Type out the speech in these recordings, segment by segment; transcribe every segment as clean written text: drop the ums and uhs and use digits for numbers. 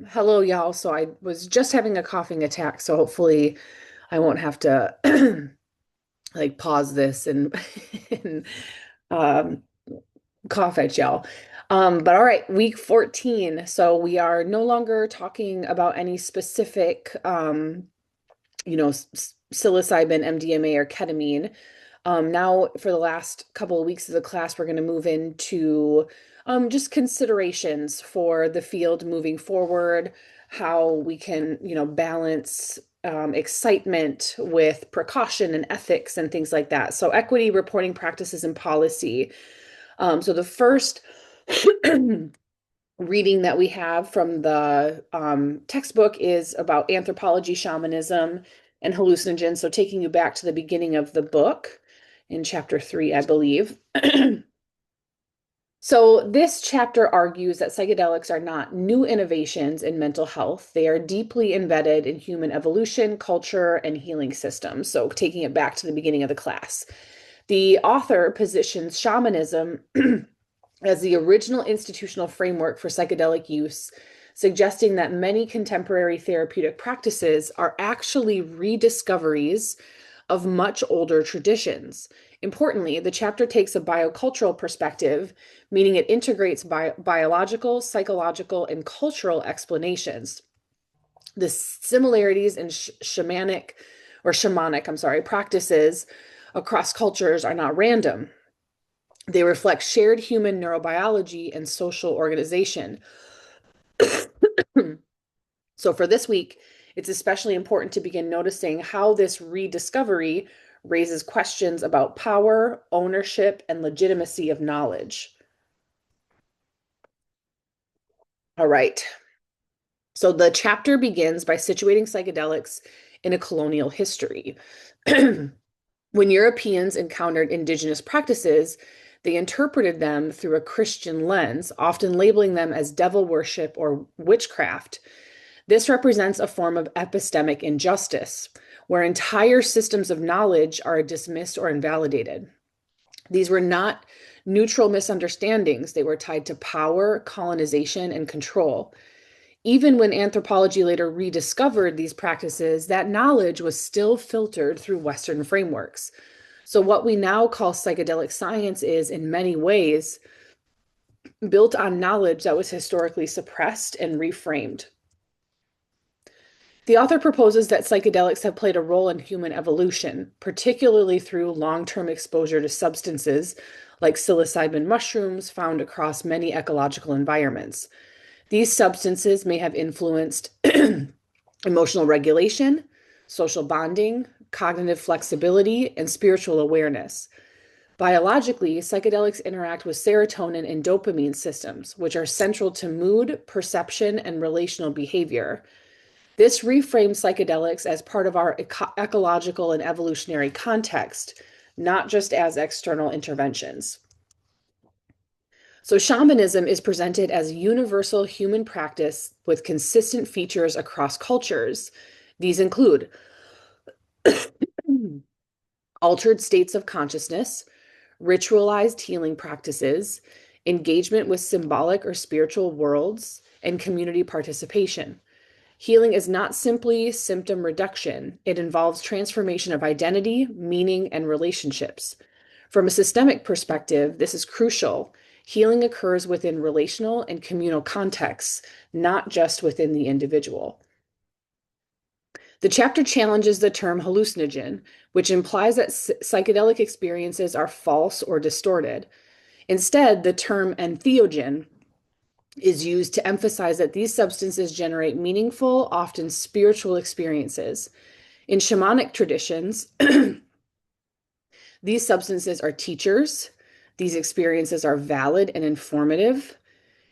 Hello, y'all. So I was just having a coughing attack, so hopefully I won't have to like pause this and, and um, cough at y'all. But all right, week 14. So we are no longer talking about any specific, psilocybin, MDMA, or ketamine. Now, for the last couple of weeks of the class, we're going to move into just considerations for the field moving forward, how we can, balance excitement with precaution and ethics and things like that. So, equity, reporting practices, and policy. So, the first reading that we have from the textbook is about anthropology, shamanism, and hallucinogens. So, taking you back to the beginning of the book in chapter 3, I believe. So, this chapter argues that psychedelics are not new innovations in mental health. They are deeply embedded in human evolution, culture, and healing systems. So, taking it back to the beginning of the class. The author positions shamanism as the original institutional framework for psychedelic use, suggesting that many contemporary therapeutic practices are actually rediscoveries of much older traditions. Importantly, the chapter takes a biocultural perspective, meaning it integrates biological, psychological, and cultural explanations. The similarities in shamanic practices across cultures are not random. They reflect shared human neurobiology and social organization. So for this week, it's especially important to begin noticing how this rediscovery raises questions about power, ownership, and legitimacy of knowledge. All right. So the chapter begins by situating psychedelics in a colonial history. When Europeans encountered indigenous practices, they interpreted them through a Christian lens, often labeling them as devil worship or witchcraft. This represents a form of epistemic injustice, where entire systems of knowledge are dismissed or invalidated. These were not neutral misunderstandings, they were tied to power, colonization, and control. Even when anthropology later rediscovered these practices, that knowledge was still filtered through Western frameworks. So, what we now call psychedelic science is, in many ways, built on knowledge that was historically suppressed and reframed. The author proposes that psychedelics have played a role in human evolution, particularly through long term exposure to substances like psilocybin mushrooms found across many ecological environments. These substances may have influenced emotional regulation, social bonding, cognitive flexibility, and spiritual awareness. Biologically, psychedelics interact with serotonin and dopamine systems, which are central to mood, perception, and relational behavior. This reframes psychedelics as part of our ecological and evolutionary context, not just as external interventions. So, shamanism is presented as a universal human practice with consistent features across cultures. These include altered states of consciousness, ritualized healing practices, engagement with symbolic or spiritual worlds, and community participation. Healing is not simply symptom reduction, it involves transformation of identity, meaning, and relationships. From a systemic perspective, this is crucial. Healing occurs within relational and communal contexts, not just within the individual. The chapter challenges the term hallucinogen, which implies that psychedelic experiences are false or distorted. Instead, the term entheogen is used to emphasize that these substances generate meaningful, often spiritual experiences. In shamanic traditions, these substances are teachers, these experiences are valid and informative,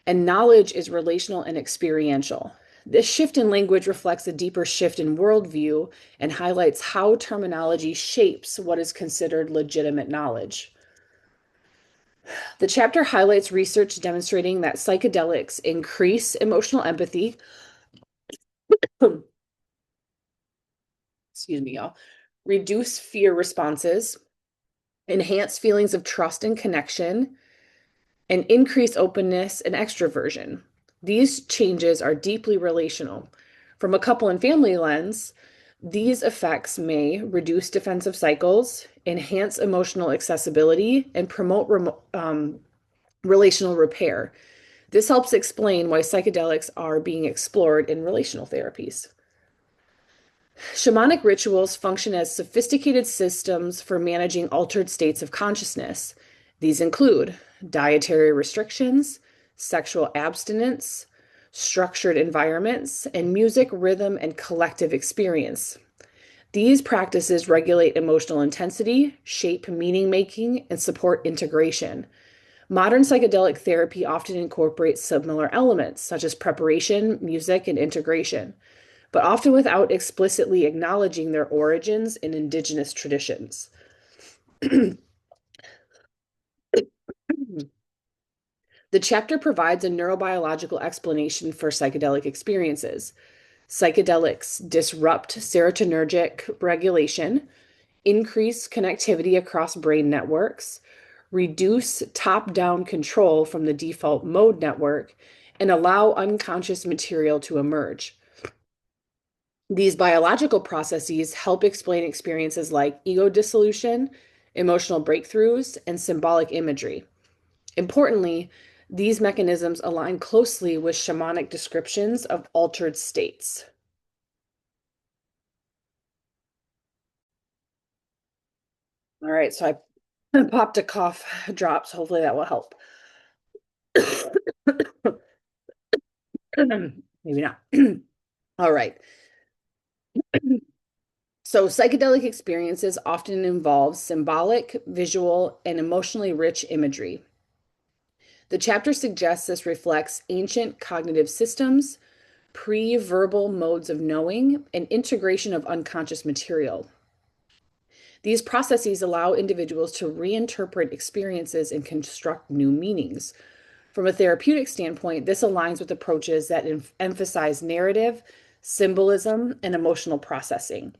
and knowledge is relational and experiential. This shift in language reflects a deeper shift in worldview and highlights how terminology shapes what is considered legitimate knowledge. The chapter highlights research demonstrating that psychedelics increase emotional empathy, excuse me, y'all, reduce fear responses, enhance feelings of trust and connection, and increase openness and extroversion. These changes are deeply relational. From a couple and family lens, these effects may reduce defensive cycles, enhance emotional accessibility, and promote relational repair. This helps explain why psychedelics are being explored in relational therapies. Shamanic rituals function as sophisticated systems for managing altered states of consciousness. These include dietary restrictions, sexual abstinence, structured environments, and music, rhythm, and collective experience. These practices regulate emotional intensity, shape meaning making, and support integration. Modern psychedelic therapy often incorporates similar elements, such as preparation, music, and integration, but often without explicitly acknowledging their origins in indigenous traditions. The chapter provides a neurobiological explanation for psychedelic experiences. Psychedelics disrupt serotonergic regulation, increase connectivity across brain networks, reduce top down control from the default mode network, and allow unconscious material to emerge. These biological processes help explain experiences like ego dissolution, emotional breakthroughs, and symbolic imagery. Importantly, these mechanisms align closely with shamanic descriptions of altered states. All right, so I popped a cough drops. Hopefully that will help. Maybe not. All right. So, psychedelic experiences often involve symbolic, visual, and emotionally rich imagery. The chapter suggests this reflects ancient cognitive systems, pre verbal modes of knowing, and integration of unconscious material. These processes allow individuals to reinterpret experiences and construct new meanings. From a therapeutic standpoint, this aligns with approaches that emphasize narrative, symbolism, and emotional processing.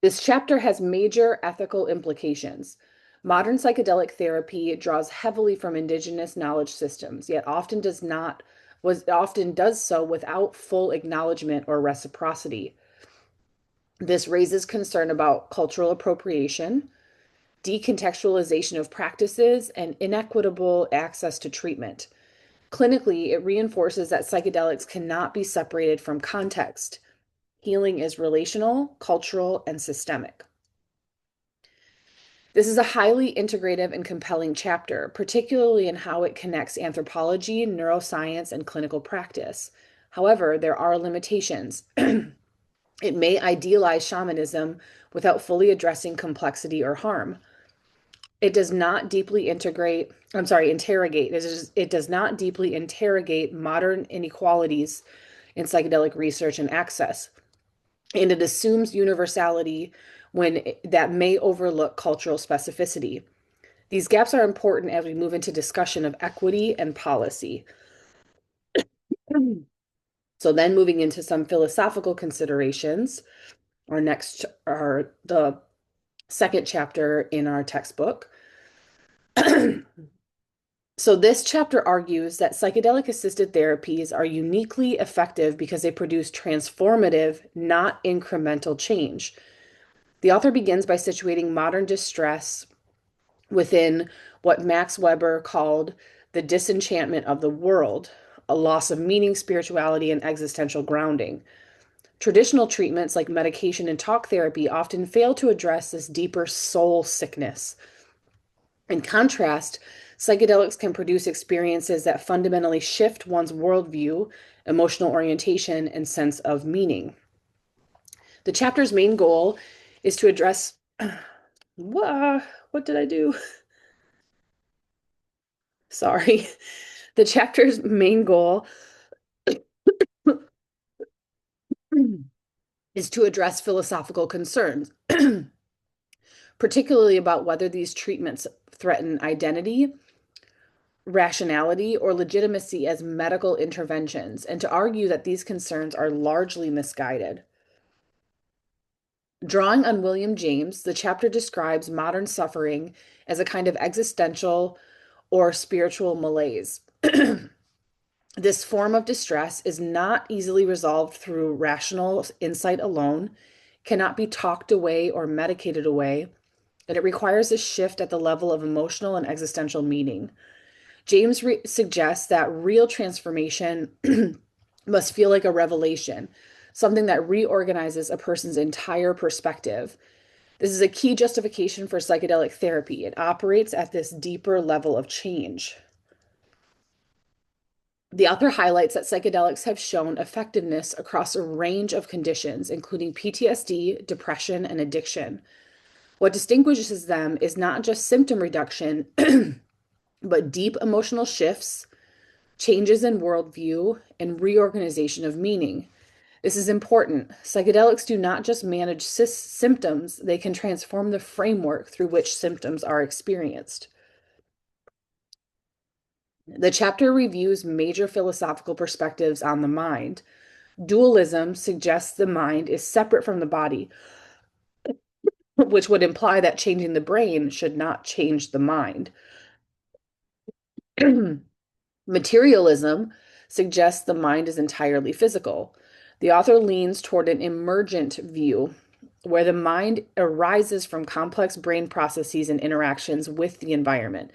This chapter has major ethical implications. Modern psychedelic therapy draws heavily from indigenous knowledge systems, yet often does so without full acknowledgement or reciprocity. This raises concern about cultural appropriation, decontextualization of practices, and inequitable access to treatment. Clinically, it reinforces that psychedelics cannot be separated from context. Healing is relational, cultural, and systemic. This is a highly integrative and compelling chapter, particularly in how it connects anthropology, neuroscience, and clinical practice. However, there are limitations. It may idealize shamanism without fully addressing complexity or harm. It does not deeply interrogate. It does not deeply interrogate modern inequalities in psychedelic research and access. And it assumes universality when that may overlook cultural specificity. These gaps are important as we move into discussion of equity and policy. So then moving into some philosophical considerations, our next are the second chapter in our textbook. So this chapter argues that psychedelic assisted therapies are uniquely effective because they produce transformative, not incremental change. The author begins by situating modern distress within what Max Weber called the disenchantment of the world, a loss of meaning, spirituality, and existential grounding. Traditional treatments like medication and talk therapy often fail to address this deeper soul sickness. In contrast, psychedelics can produce experiences that fundamentally shift one's worldview, emotional orientation, and sense of meaning. The chapter's main goal is to address what did I do? Sorry. The chapter's main goal is to address philosophical concerns, particularly about whether these treatments threaten identity, rationality, or legitimacy as medical interventions, and to argue that these concerns are largely misguided. Drawing on William James, the chapter describes modern suffering as a kind of existential or spiritual malaise. This form of distress is not easily resolved through rational insight alone, cannot be talked away or medicated away, and it requires a shift at the level of emotional and existential meaning. James suggests that real transformation must feel like a revelation, something that reorganizes a person's entire perspective. This is a key justification for psychedelic therapy. It operates at this deeper level of change. The author highlights that psychedelics have shown effectiveness across a range of conditions, including PTSD, depression, and addiction. What distinguishes them is not just symptom reduction, but deep emotional shifts, changes in worldview, and reorganization of meaning. This is important. Psychedelics do not just manage symptoms, they can transform the framework through which symptoms are experienced. The chapter reviews major philosophical perspectives on the mind. Dualism suggests the mind is separate from the body, which would imply that changing the brain should not change the mind. Materialism suggests the mind is entirely physical. The author leans toward an emergent view, where the mind arises from complex brain processes and interactions with the environment.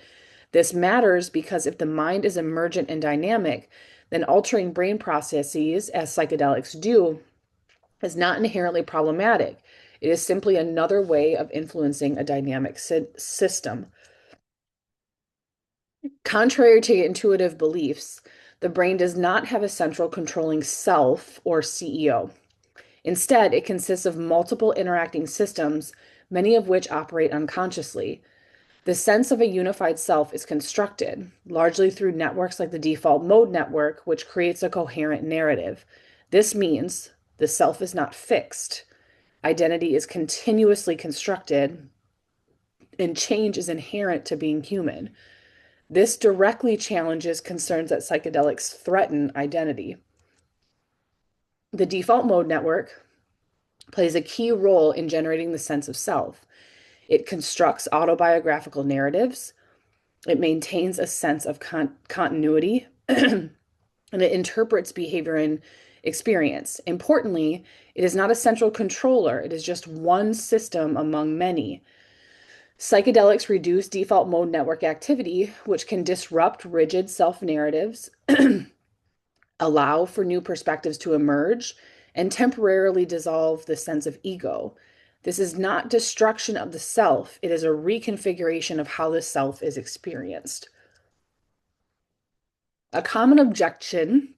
This matters because if the mind is emergent and dynamic, then altering brain processes, as psychedelics do, is not inherently problematic. It is simply another way of influencing a dynamic system. Contrary to intuitive beliefs, the brain does not have a central controlling self or CEO. Instead, it consists of multiple interacting systems, many of which operate unconsciously. The sense of a unified self is constructed, largely through networks like the default mode network, which creates a coherent narrative. This means the self is not fixed. Identity is continuously constructed, and change is inherent to being human. This directly challenges concerns that psychedelics threaten identity. The default mode network plays a key role in generating the sense of self. It constructs autobiographical narratives, it maintains a sense of continuity, and it interprets behavior and experience. Importantly, it is not a central controller, it is just one system among many. Psychedelics reduce default mode network activity, which can disrupt rigid self narratives, allow for new perspectives to emerge, and temporarily dissolve the sense of ego. This is not destruction of the self, it is a reconfiguration of how the self is experienced. A common objection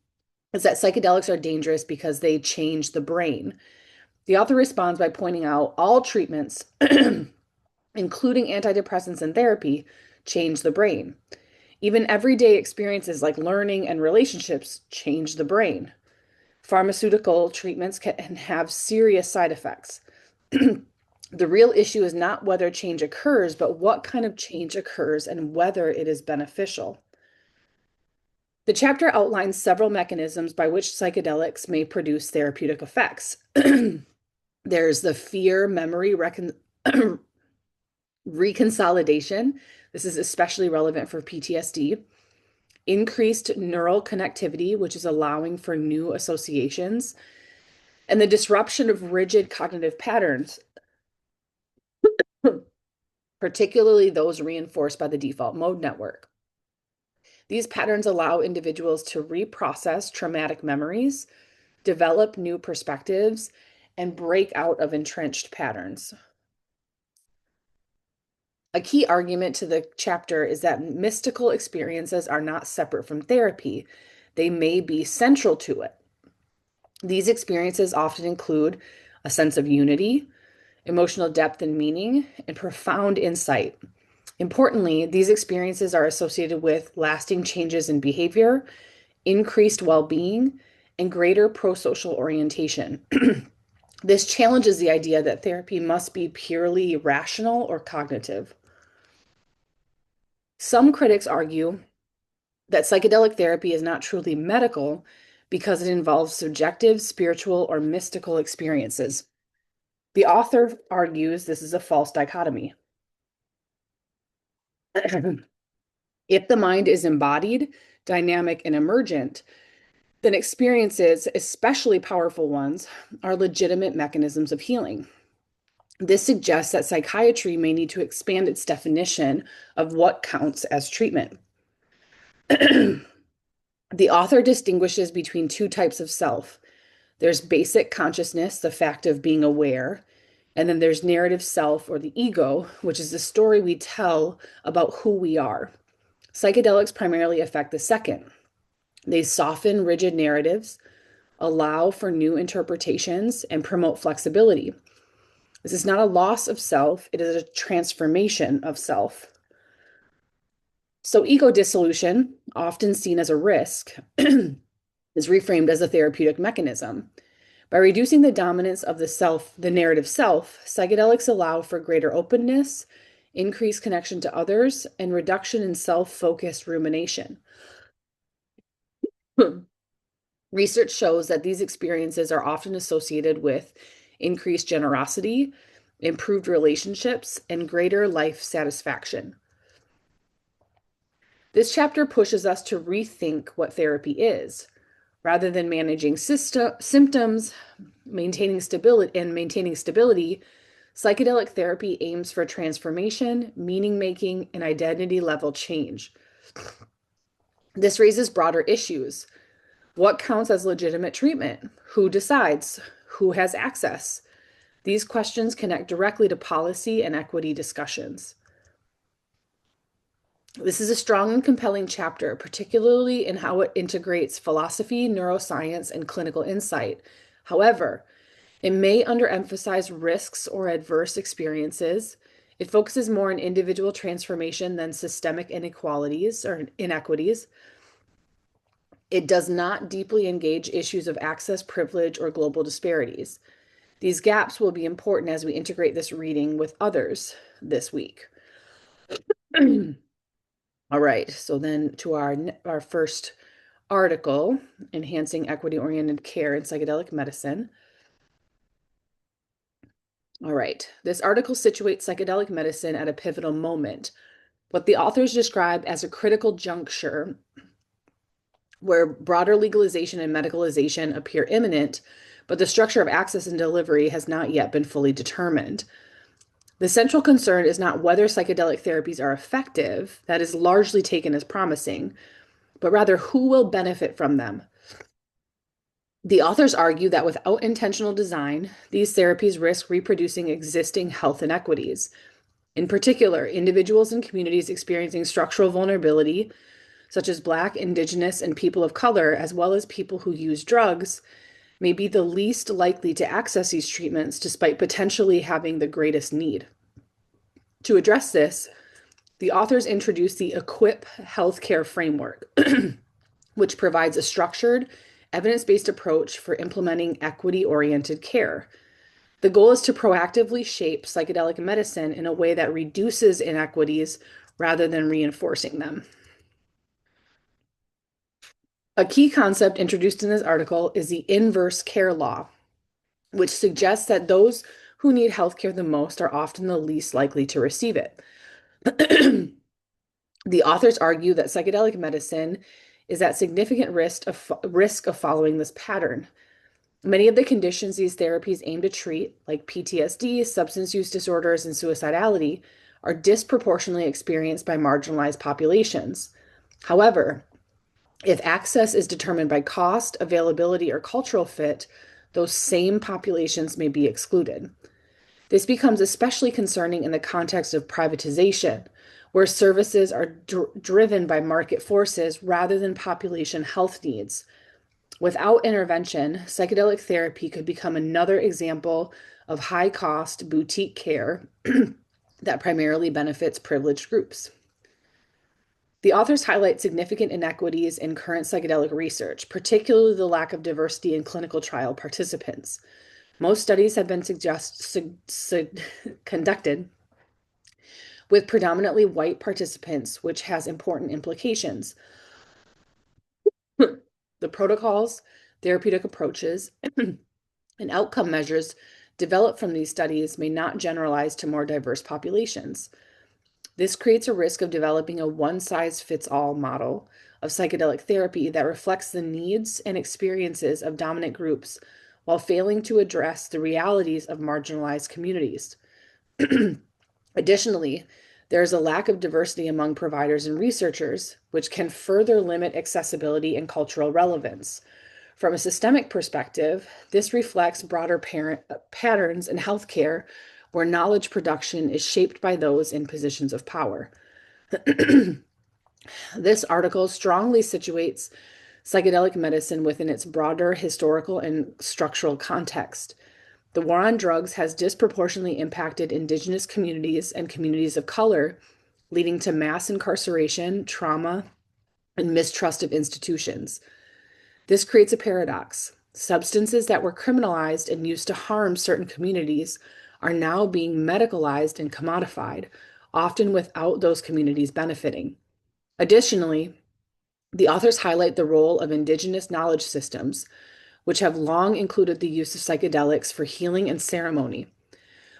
is that psychedelics are dangerous because they change the brain. The author responds by pointing out all treatments, including antidepressants and therapy, change the brain. Even everyday experiences like learning and relationships change the brain. Pharmaceutical treatments can have serious side effects. The real issue is not whether change occurs, but what kind of change occurs and whether it is beneficial. The chapter outlines several mechanisms by which psychedelics may produce therapeutic effects. There's the fear memory reconsolidation. This is especially relevant for PTSD. Increased neural connectivity, which is allowing for new associations, and the disruption of rigid cognitive patterns, particularly those reinforced by the default mode network. These patterns allow individuals to reprocess traumatic memories, develop new perspectives, and break out of entrenched patterns. A key argument to the chapter is that mystical experiences are not separate from therapy. They may be central to it. These experiences often include a sense of unity, emotional depth and meaning, and profound insight. Importantly, these experiences are associated with lasting changes in behavior, increased well being, and greater pro social orientation. This challenges the idea that therapy must be purely rational or cognitive. Some critics argue that psychedelic therapy is not truly medical because it involves subjective, spiritual, or mystical experiences. The author argues this is a false dichotomy. If the mind is embodied, dynamic, and emergent, then experiences, especially powerful ones, are legitimate mechanisms of healing. This suggests that psychiatry may need to expand its definition of what counts as treatment. The author distinguishes between two types of self. There's basic consciousness, the fact of being aware, and then there's narrative self or the ego, which is the story we tell about who we are. Psychedelics primarily affect the second. They soften rigid narratives, allow for new interpretations, and promote flexibility. This is not a loss of self, it is a transformation of self. So, ego dissolution, often seen as a risk, is reframed as a therapeutic mechanism. By reducing the dominance of the self, the narrative self, psychedelics allow for greater openness, increased connection to others, and reduction in self-focused rumination. Research shows that these experiences are often associated with increased generosity, improved relationships, and greater life satisfaction. This chapter pushes us to rethink what therapy is. Rather than managing symptoms, maintaining stability, psychedelic therapy aims for transformation, meaning making, and identity level change. This raises broader issues. What counts as legitimate treatment? Who decides? Who has access? These questions connect directly to policy and equity discussions. This is a strong and compelling chapter, particularly in how it integrates philosophy, neuroscience, and clinical insight. However, it may underemphasize risks or adverse experiences. It focuses more on individual transformation than systemic inequalities or inequities. It does not deeply engage issues of access, privilege, or global disparities. These gaps will be important as we integrate this reading with others this week. All right, so then to our first article, Enhancing Equity-Oriented Care in Psychedelic Medicine. All right, this article situates psychedelic medicine at a pivotal moment, what the authors describe as a critical juncture where broader legalization and medicalization appear imminent, but the structure of access and delivery has not yet been fully determined. The central concern is not whether psychedelic therapies are effective, that is largely taken as promising, but rather who will benefit from them. The authors argue that without intentional design, these therapies risk reproducing existing health inequities. In particular, individuals and communities experiencing structural vulnerability, such as Black, Indigenous, and people of color, as well as people who use drugs, may be the least likely to access these treatments despite potentially having the greatest need. To address this, the authors introduce the EQUIP healthcare framework, which provides a structured, evidence-based approach for implementing equity-oriented care. The goal is to proactively shape psychedelic medicine in a way that reduces inequities rather than reinforcing them. A key concept introduced in this article is the inverse care law, which suggests that those who need healthcare the most are often the least likely to receive it. The authors argue that psychedelic medicine is at significant risk of following this pattern. Many of the conditions these therapies aim to treat, like PTSD, substance use disorders, and suicidality, are disproportionately experienced by marginalized populations. However, if access is determined by cost, availability, or cultural fit, those same populations may be excluded. This becomes especially concerning in the context of privatization, where services are driven by market forces rather than population health needs. Without intervention, psychedelic therapy could become another example of high-cost boutique care that primarily benefits privileged groups. The authors highlight significant inequities in current psychedelic research, particularly the lack of diversity in clinical trial participants. Most studies have been conducted with predominantly white participants, which has important implications. The protocols, therapeutic approaches, and outcome measures developed from these studies may not generalize to more diverse populations. This creates a risk of developing a one-size-fits-all model of psychedelic therapy that reflects the needs and experiences of dominant groups while failing to address the realities of marginalized communities. Additionally, there is a lack of diversity among providers and researchers, which can further limit accessibility and cultural relevance. From a systemic perspective, this reflects broader patterns in healthcare where knowledge production is shaped by those in positions of power. This article strongly situates psychedelic medicine within its broader historical and structural context. The war on drugs has disproportionately impacted Indigenous communities and communities of color, leading to mass incarceration, trauma, and mistrust of institutions. This creates a paradox. Substances that were criminalized and used to harm certain communities are now being medicalized and commodified, often without those communities benefiting. Additionally, the authors highlight the role of Indigenous knowledge systems, which have long included the use of psychedelics for healing and ceremony.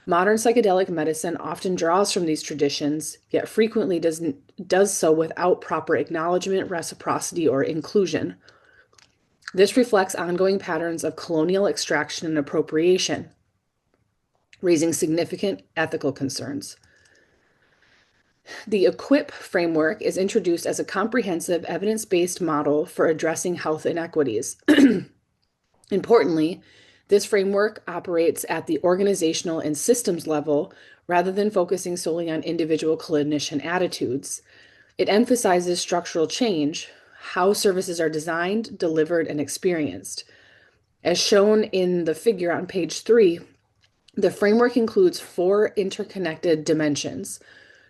Modern psychedelic medicine often draws from these traditions, yet frequently does so without proper acknowledgement, reciprocity, or inclusion. This reflects ongoing patterns of colonial extraction and appropriation, raising significant ethical concerns. The EQUIP framework is introduced as a comprehensive, evidence-based model for addressing health inequities. Importantly, this framework operates at the organizational and systems level rather than focusing solely on individual clinician attitudes. It emphasizes structural change, how services are designed, delivered, and experienced. As shown in the figure on page 3, the framework includes 4 interconnected dimensions: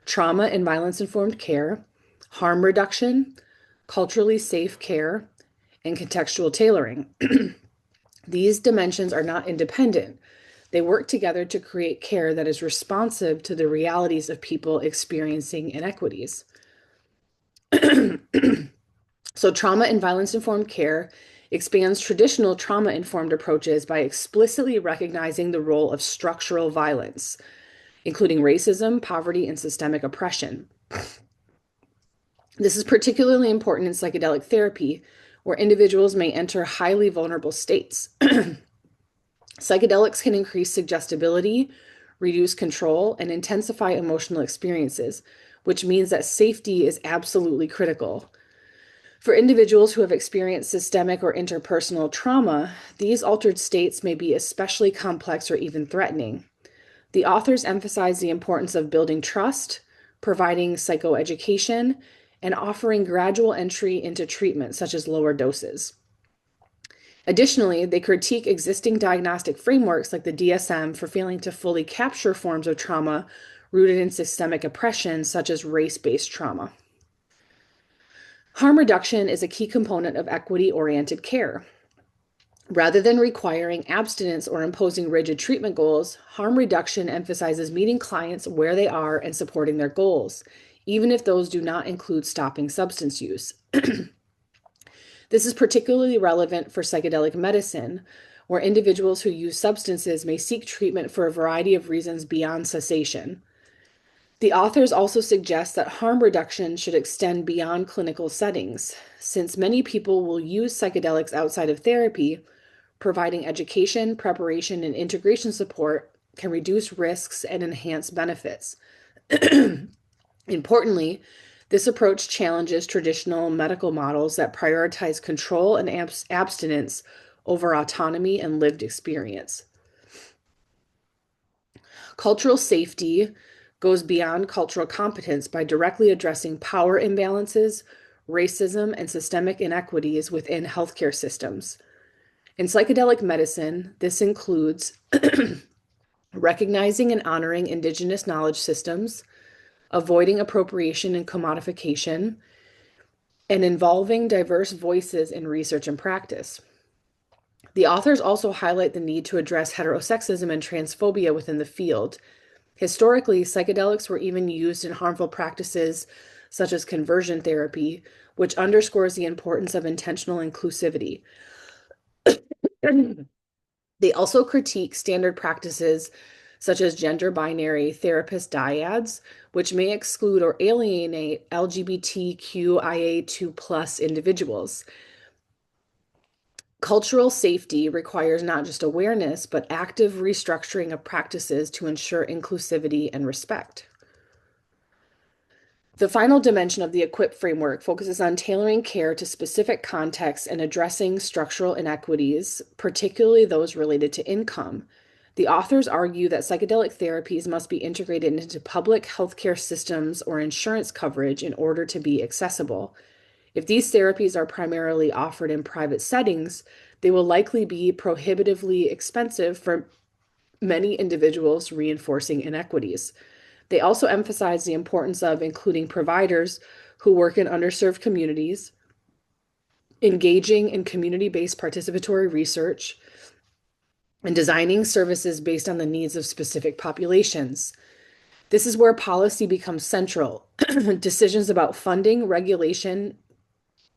trauma and violence-informed care, harm reduction, culturally safe care, and contextual tailoring. These dimensions are not independent. They work together to create care that is responsive to the realities of people experiencing inequities. So, trauma and violence-informed care expands traditional trauma-informed approaches by explicitly recognizing the role of structural violence, including racism, poverty, and systemic oppression. This is particularly important in psychedelic therapy, where individuals may enter highly vulnerable states. Psychedelics can increase suggestibility, reduce control, and intensify emotional experiences, which means that safety is absolutely critical. For individuals who have experienced systemic or interpersonal trauma, these altered states may be especially complex or even threatening. The authors emphasize the importance of building trust, providing psychoeducation, and offering gradual entry into treatment, such as lower doses. Additionally, they critique existing diagnostic frameworks like the DSM for failing to fully capture forms of trauma rooted in systemic oppression, such as race-based trauma. Harm reduction is a key component of equity-oriented care. Rather than requiring abstinence or imposing rigid treatment goals, harm reduction emphasizes meeting clients where they are and supporting their goals, even if those do not include stopping substance use. This is particularly relevant for psychedelic medicine, where individuals who use substances may seek treatment for a variety of reasons beyond cessation. The authors also suggest that harm reduction should extend beyond clinical settings, since many people will use psychedelics outside of therapy. Providing education, preparation, and integration support can reduce risks and enhance benefits. Importantly, this approach challenges traditional medical models that prioritize control and abstinence over autonomy and lived experience. Cultural safety goes beyond cultural competence by directly addressing power imbalances, racism, and systemic inequities within healthcare systems. In psychedelic medicine, this includes recognizing and honoring Indigenous knowledge systems, avoiding appropriation and commodification, and involving diverse voices in research and practice. The authors also highlight the need to address heterosexism and transphobia within the field. Historically, psychedelics were even used in harmful practices such as conversion therapy, which underscores the importance of intentional inclusivity. They also critique standard practices such as gender binary therapist dyads, which may exclude or alienate LGBTQIA2 plus individuals. Cultural safety requires not just awareness, but active restructuring of practices to ensure inclusivity and respect. The final dimension of the EQUIP framework focuses on tailoring care to specific contexts and addressing structural inequities, particularly those related to income. The authors argue that psychedelic therapies must be integrated into public healthcare systems or insurance coverage in order to be accessible. If these therapies are primarily offered in private settings, they will likely be prohibitively expensive for many individuals, reinforcing inequities. They also emphasize the importance of including providers who work in underserved communities, engaging in community-based participatory research, and designing services based on the needs of specific populations. This is where policy becomes central. Decisions about funding, regulation,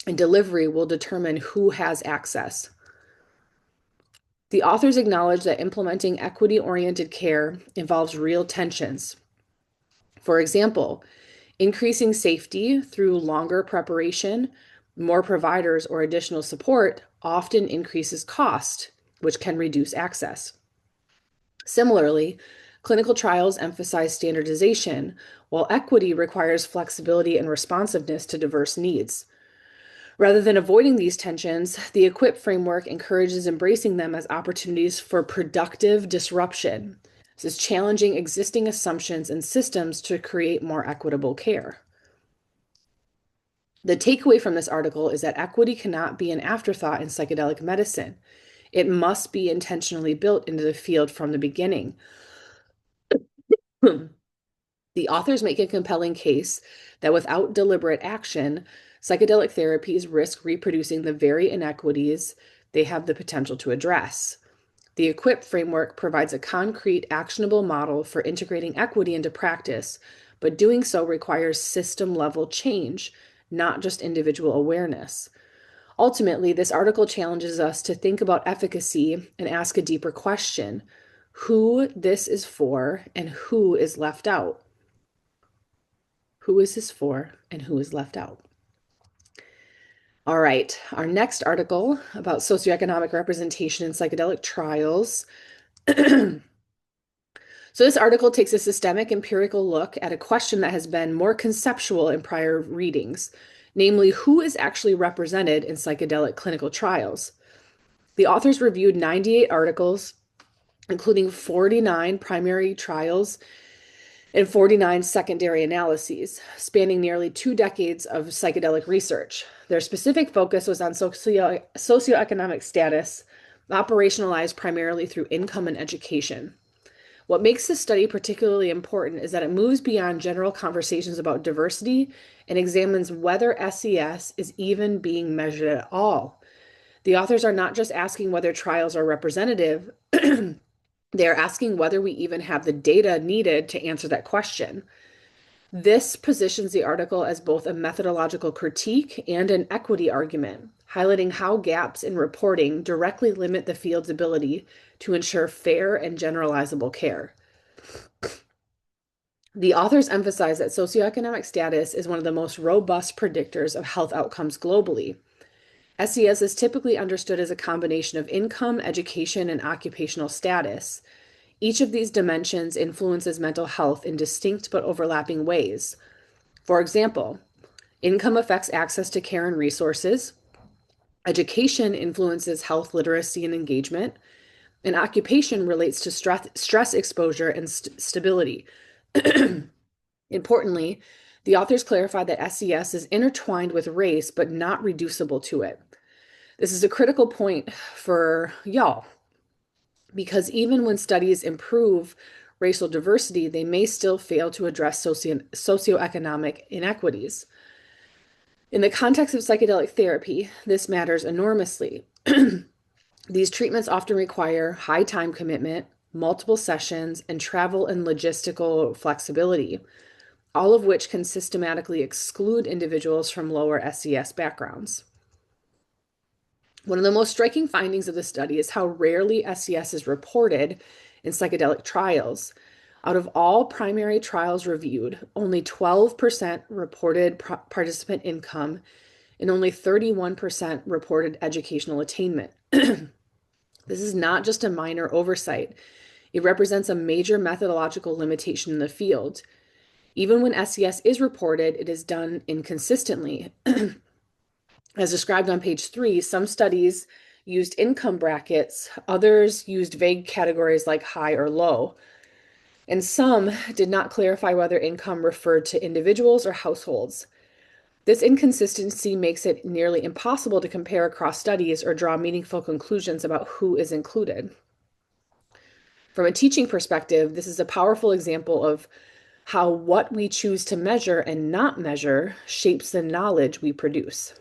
and delivery will determine who has access. The authors acknowledge that implementing equity-oriented care involves real tensions. For example, increasing safety through longer preparation, more providers, or additional support often increases cost, which can reduce access. Similarly, clinical trials emphasize standardization, while equity requires flexibility and responsiveness to diverse needs. Rather than avoiding these tensions, the EQUIP framework encourages embracing them as opportunities for productive disruption. This is challenging existing assumptions and systems to create more equitable care. The takeaway from this article is that equity cannot be an afterthought in psychedelic medicine. It must be intentionally built into the field from the beginning. The authors make a compelling case that without deliberate action, psychedelic therapies risk reproducing the very inequities they have the potential to address. The EQUIP framework provides a concrete, actionable model for integrating equity into practice, but doing so requires system-level change, not just individual awareness. Ultimately, this article challenges us to think about efficacy and ask a deeper question: who this is for and who is left out? Who is this for and who is left out? All right, our next article about socioeconomic representation in psychedelic trials. So this article takes a systemic empirical look at a question that has been more conceptual in prior readings, namely who is actually represented in psychedelic clinical trials. The authors reviewed 98 articles, including 49 primary trials and 49 secondary analyses, spanning nearly 2 decades of psychedelic research. Their specific focus was on socioeconomic status, operationalized primarily through income and education. What makes this study particularly important is that it moves beyond general conversations about diversity and examines whether SES is even being measured at all. The authors are not just asking whether trials are representative, they are asking whether we even have the data needed to answer that question. This positions the article as both a methodological critique and an equity argument, highlighting how gaps in reporting directly limit the field's ability to ensure fair and generalizable care. The authors emphasize that socioeconomic status is one of the most robust predictors of health outcomes globally. SES is typically understood as a combination of income, education, and occupational status. Each of these dimensions influences mental health in distinct but overlapping ways. For example, income affects access to care and resources. Education influences health literacy and engagement. And occupation relates to stress exposure and stability. Importantly, the authors clarify that SES is intertwined with race, but not reducible to it. This is a critical point for y'all, because even when studies improve racial diversity, they may still fail to address socioeconomic inequities. In the context of psychedelic therapy, this matters enormously. These treatments often require high time commitment, multiple sessions, and travel and logistical flexibility, all of which can systematically exclude individuals from lower SES backgrounds. One of the most striking findings of the study is how rarely SES is reported in psychedelic trials. Out of all primary trials reviewed, only 12% reported participant income and only 31% reported educational attainment. This is not just a minor oversight. It represents a major methodological limitation in the field. Even when SES is reported, it is done inconsistently. As described on page 3, some studies used income brackets, others used vague categories like high or low, and some did not clarify whether income referred to individuals or households. This inconsistency makes it nearly impossible to compare across studies or draw meaningful conclusions about who is included. From a teaching perspective, this is a powerful example of how what we choose to measure and not measure shapes the knowledge we produce.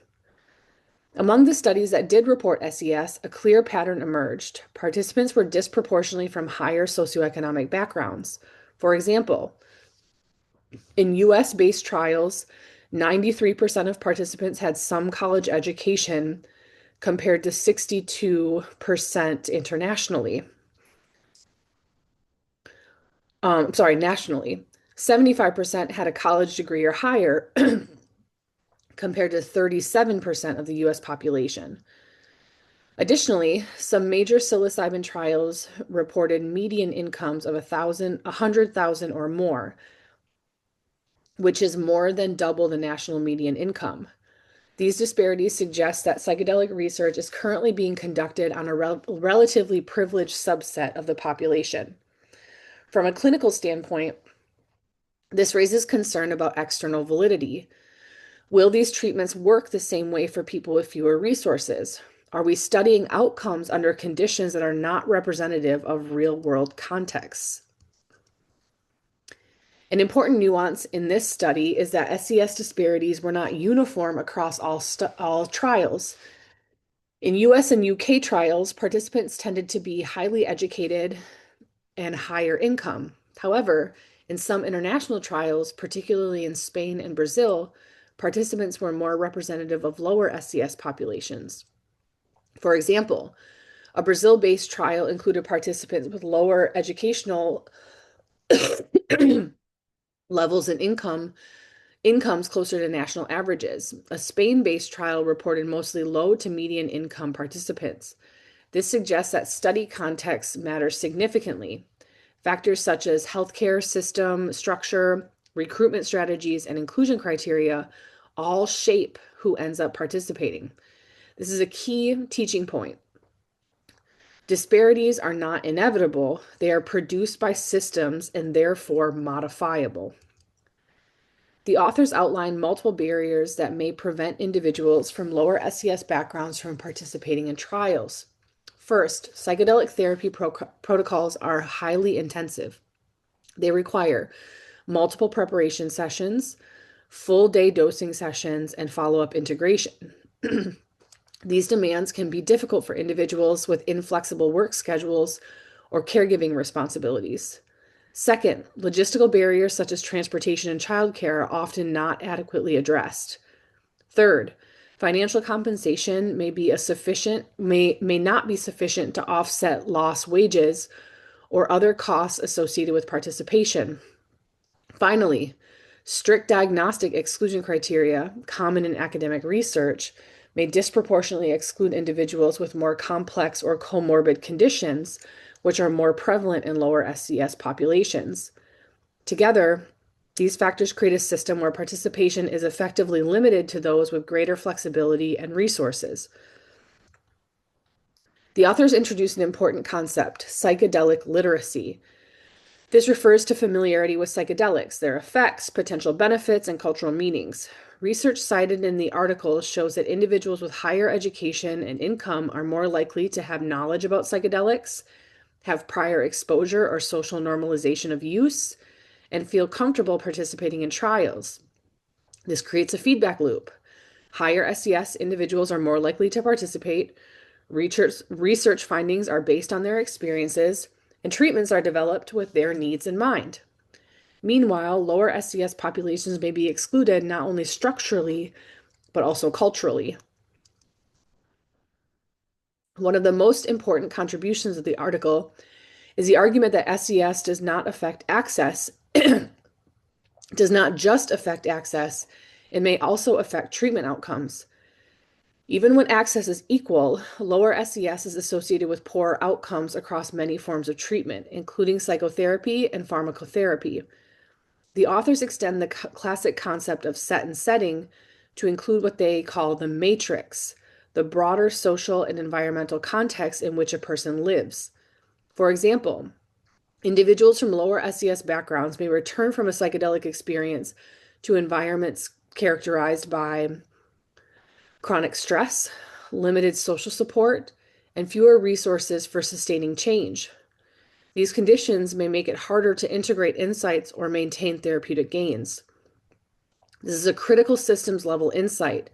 Among the studies that did report SES, a clear pattern emerged. Participants were disproportionately from higher socioeconomic backgrounds. For example, in US-based trials, 93% of participants had some college education compared to 62% internationally. Nationally. 75% had a college degree or higher compared to 37% of the US population. Additionally, some major psilocybin trials reported median incomes of 100,000 or more, which is more than double the national median income. These disparities suggest that psychedelic research is currently being conducted on a relatively privileged subset of the population. From a clinical standpoint, this raises concern about external validity. Will these treatments work the same way for people with fewer resources? Are we studying outcomes under conditions that are not representative of real-world contexts? An important nuance in this study is that SES disparities were not uniform across all trials. In US and UK trials, participants tended to be highly educated and higher income. However, in some international trials, particularly in Spain and Brazil, participants were more representative of lower SES populations. For example, a Brazil-based trial included participants with lower educational levels and incomes closer to national averages. A Spain-based trial reported mostly low to median income participants. This suggests that study context matters significantly. Factors such as healthcare system structure, recruitment strategies, and inclusion criteria all shape who ends up participating. This is a key teaching point. Disparities are not inevitable. They are produced by systems and therefore modifiable. The authors outline multiple barriers that may prevent individuals from lower SES backgrounds from participating in trials. First, psychedelic therapy protocols are highly intensive. They require multiple preparation sessions, full day dosing sessions, and follow-up integration. These demands can be difficult for individuals with inflexible work schedules or caregiving responsibilities. Second, logistical barriers such as transportation and childcare are often not adequately addressed. Third, financial compensation may not be sufficient to offset lost wages or other costs associated with participation. Finally, strict diagnostic exclusion criteria, common in academic research, may disproportionately exclude individuals with more complex or comorbid conditions, which are more prevalent in lower SES populations. Together, these factors create a system where participation is effectively limited to those with greater flexibility and resources. The authors introduce an important concept, psychedelic literacy. This refers to familiarity with psychedelics, their effects, potential benefits, and cultural meanings. Research cited in the article shows that individuals with higher education and income are more likely to have knowledge about psychedelics, have prior exposure or social normalization of use, and feel comfortable participating in trials. This creates a feedback loop. Higher SES individuals are more likely to participate. Research findings are based on their experiences, and treatments are developed with their needs in mind. Meanwhile, lower SES populations may be excluded not only structurally, but also culturally. One of the most important contributions of the article is the argument that SES does not affect access, does not just affect access, it may also affect treatment outcomes. Even when access is equal, lower SES is associated with poorer outcomes across many forms of treatment, including psychotherapy and pharmacotherapy. The authors extend the classic concept of set and setting to include what they call the matrix, the broader social and environmental context in which a person lives. For example, individuals from lower SES backgrounds may return from a psychedelic experience to environments characterized by chronic stress, limited social support, and fewer resources for sustaining change. These conditions may make it harder to integrate insights or maintain therapeutic gains. This is a critical systems level insight.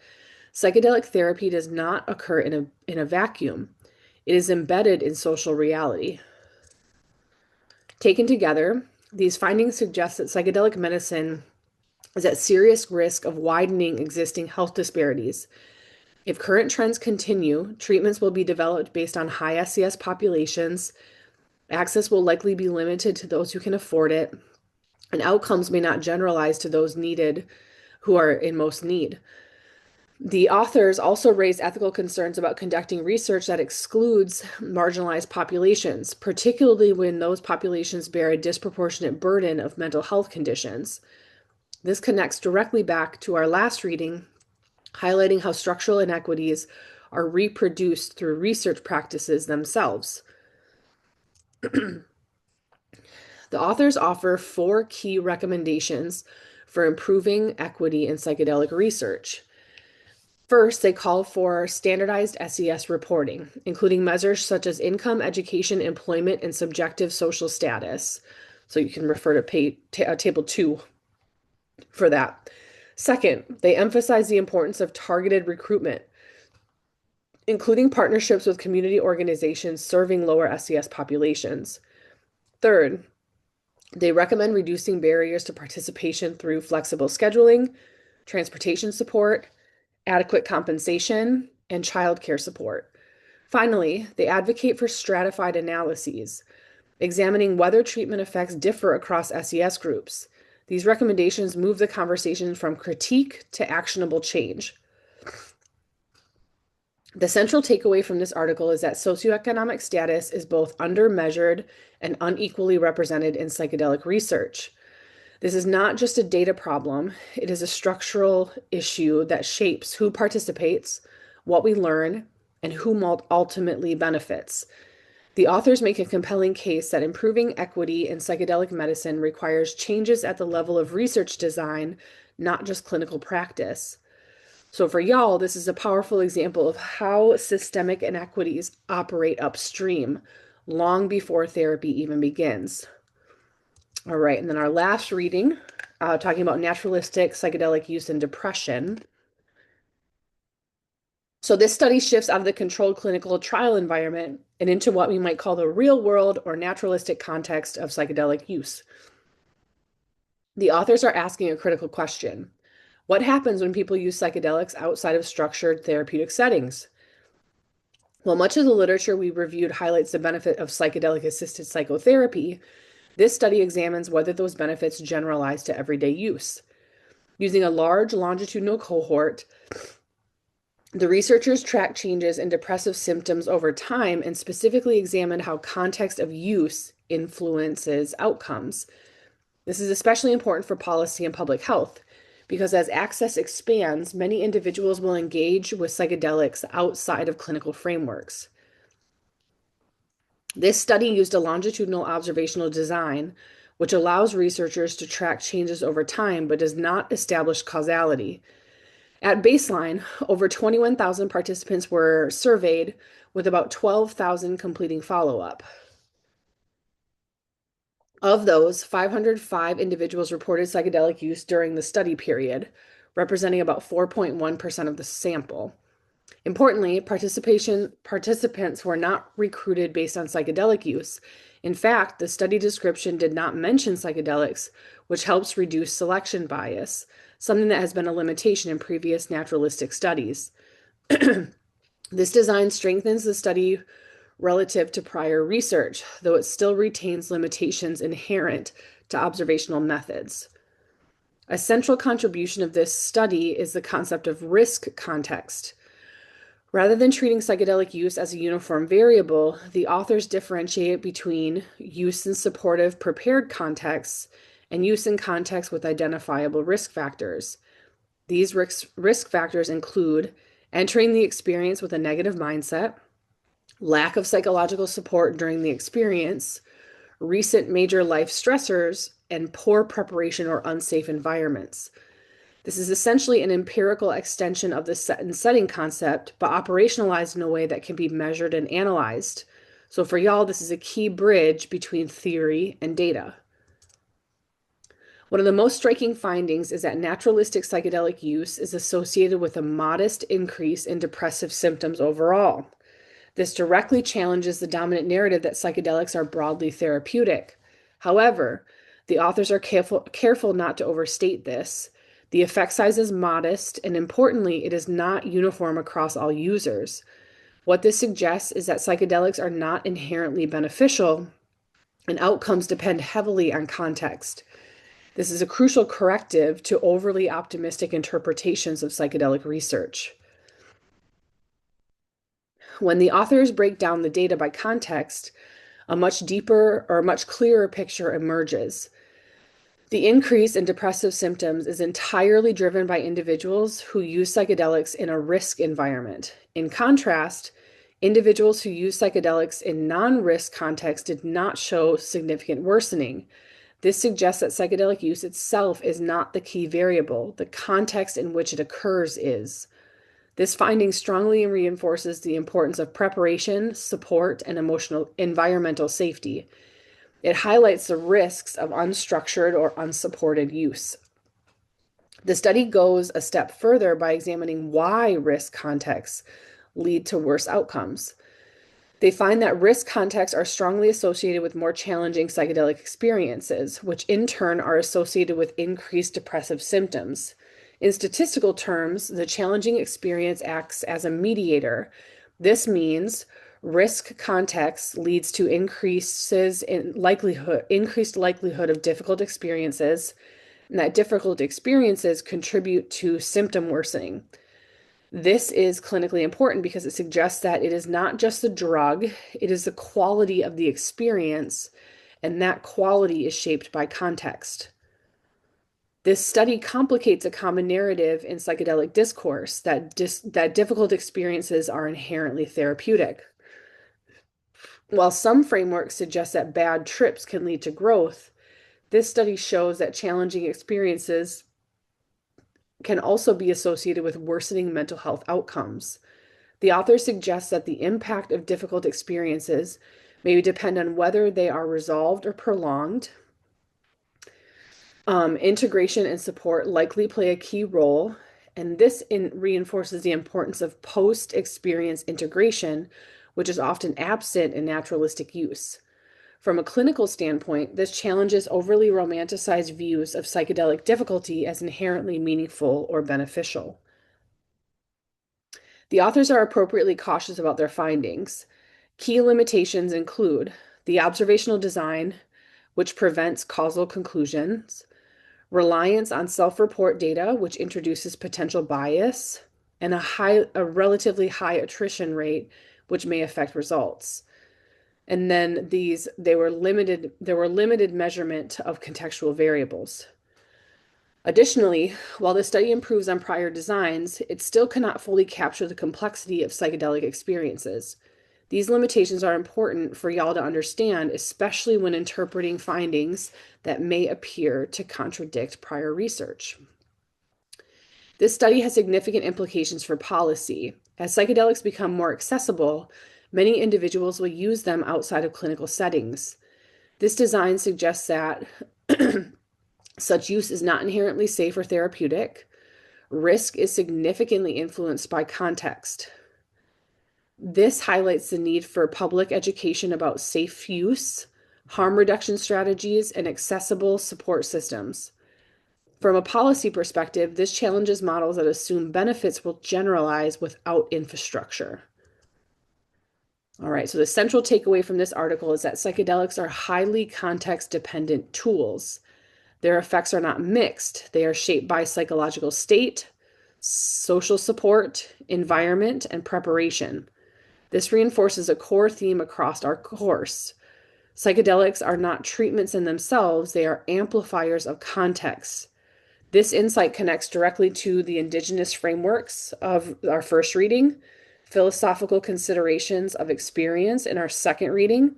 Psychedelic therapy does not occur in a vacuum. It is embedded in social reality. Taken together, these findings suggest that psychedelic medicine is at serious risk of widening existing health disparities. If current trends continue, treatments will be developed based on high SES populations, access will likely be limited to those who can afford it, and outcomes may not generalize to those who are in most need. The authors also raise ethical concerns about conducting research that excludes marginalized populations, particularly when those populations bear a disproportionate burden of mental health conditions. This connects directly back to our last reading, highlighting how structural inequities are reproduced through research practices themselves. The authors offer 4 key recommendations for improving equity in psychedelic research. First, they call for standardized SES reporting, including measures such as income, education, employment, and subjective social status. So you can refer to Table 2 for that. Second, they emphasize the importance of targeted recruitment, including partnerships with community organizations serving lower SES populations. Third, they recommend reducing barriers to participation through flexible scheduling, transportation support, adequate compensation, and childcare support. Finally, they advocate for stratified analyses, examining whether treatment effects differ across SES groups. These recommendations move the conversation from critique to actionable change. The central takeaway from this article is that socioeconomic status is both undermeasured and unequally represented in psychedelic research. This is not just a data problem, it is a structural issue that shapes who participates, what we learn, and who ultimately benefits. The authors make a compelling case that improving equity in psychedelic medicine requires changes at the level of research design, not just clinical practice. So for y'all, this is a powerful example of how systemic inequities operate upstream, long before therapy even begins. All right, and then our last reading, talking about naturalistic psychedelic use in depression. So this study shifts out of the controlled clinical trial environment and into what we might call the real world or naturalistic context of psychedelic use. The authors are asking a critical question. What happens when people use psychedelics outside of structured therapeutic settings? While much of the literature we reviewed highlights the benefit of psychedelic-assisted psychotherapy, this study examines whether those benefits generalize to everyday use. Using a large longitudinal cohort, the researchers tracked changes in depressive symptoms over time and specifically examined how context of use influences outcomes. This is especially important for policy and public health, because as access expands, many individuals will engage with psychedelics outside of clinical frameworks. This study used a longitudinal observational design, which allows researchers to track changes over time but does not establish causality. At baseline, over 21,000 participants were surveyed, with about 12,000 completing follow-up. Of those, 505 individuals reported psychedelic use during the study period, representing about 4.1% of the sample. Importantly, participants were not recruited based on psychedelic use. In fact, the study description did not mention psychedelics, which helps reduce selection bias, something that has been a limitation in previous naturalistic studies. This design strengthens the study relative to prior research, though it still retains limitations inherent to observational methods. A central contribution of this study is the concept of risk context. Rather than treating psychedelic use as a uniform variable, the authors differentiate between use in supportive prepared contexts and use in contexts with identifiable risk factors. These risk factors include entering the experience with a negative mindset, lack of psychological support during the experience, recent major life stressors, and poor preparation or unsafe environments. This is essentially an empirical extension of the set and setting concept, but operationalized in a way that can be measured and analyzed. So for y'all, this is a key bridge between theory and data. One of the most striking findings is that naturalistic psychedelic use is associated with a modest increase in depressive symptoms overall. This directly challenges the dominant narrative that psychedelics are broadly therapeutic. However, the authors are careful not to overstate this. The effect size is modest, and importantly, it is not uniform across all users. What this suggests is that psychedelics are not inherently beneficial, and outcomes depend heavily on context. This is a crucial corrective to overly optimistic interpretations of psychedelic research. When the authors break down the data by context, a much deeper or much clearer picture emerges. The increase in depressive symptoms is entirely driven by individuals who use psychedelics in a risk environment. In contrast, individuals who use psychedelics in non-risk contexts did not show significant worsening. This suggests that psychedelic use itself is not the key variable. The context in which it occurs is. This finding strongly reinforces the importance of preparation, support, and environmental safety. It highlights the risks of unstructured or unsupported use. The study goes a step further by examining why risk contexts lead to worse outcomes. They find that risk contexts are strongly associated with more challenging psychedelic experiences, which in turn are associated with increased depressive symptoms. In statistical terms, the challenging experience acts as a mediator. This means risk context leads to increased likelihood of difficult experiences, and that difficult experiences contribute to symptom worsening. This is clinically important because it suggests that it is not just the drug, it is the quality of the experience, and that quality is shaped by context. This study complicates a common narrative in psychedelic discourse that difficult experiences are inherently therapeutic. While some frameworks suggest that bad trips can lead to growth, this study shows that challenging experiences can also be associated with worsening mental health outcomes. The author suggests that the impact of difficult experiences may depend on whether they are resolved or prolonged. Integration and support likely play a key role, and this reinforces the importance of post-experience integration, which is often absent in naturalistic use. From a clinical standpoint, this challenges overly romanticized views of psychedelic difficulty as inherently meaningful or beneficial. The authors are appropriately cautious about their findings. Key limitations include the observational design, which prevents causal conclusions, reliance on self-report data, which introduces potential bias, and a relatively high attrition rate, which may affect results. And then there were limited measurement of contextual variables. Additionally, while the study improves on prior designs, it still cannot fully capture the complexity of psychedelic experiences. These limitations are important for y'all to understand, especially when interpreting findings that may appear to contradict prior research. This study has significant implications for policy. As psychedelics become more accessible, many individuals will use them outside of clinical settings. This design suggests that such use is not inherently safe or therapeutic. Risk is significantly influenced by context. This highlights the need for public education about safe use, harm reduction strategies, and accessible support systems. From a policy perspective, this challenges models that assume benefits will generalize without infrastructure. All right, so the central takeaway from this article is that psychedelics are highly context-dependent tools. Their effects are not mixed. They are shaped by psychological state, social support, environment, and preparation. This reinforces a core theme across our course. Psychedelics are not treatments in themselves, they are amplifiers of context. This insight connects directly to the indigenous frameworks of our first reading, philosophical considerations of experience in our second reading,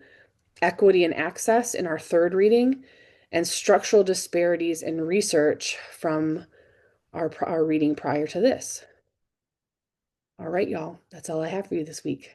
equity and access in our third reading, and structural disparities in research from our reading prior to this. All right, y'all, that's all I have for you this week.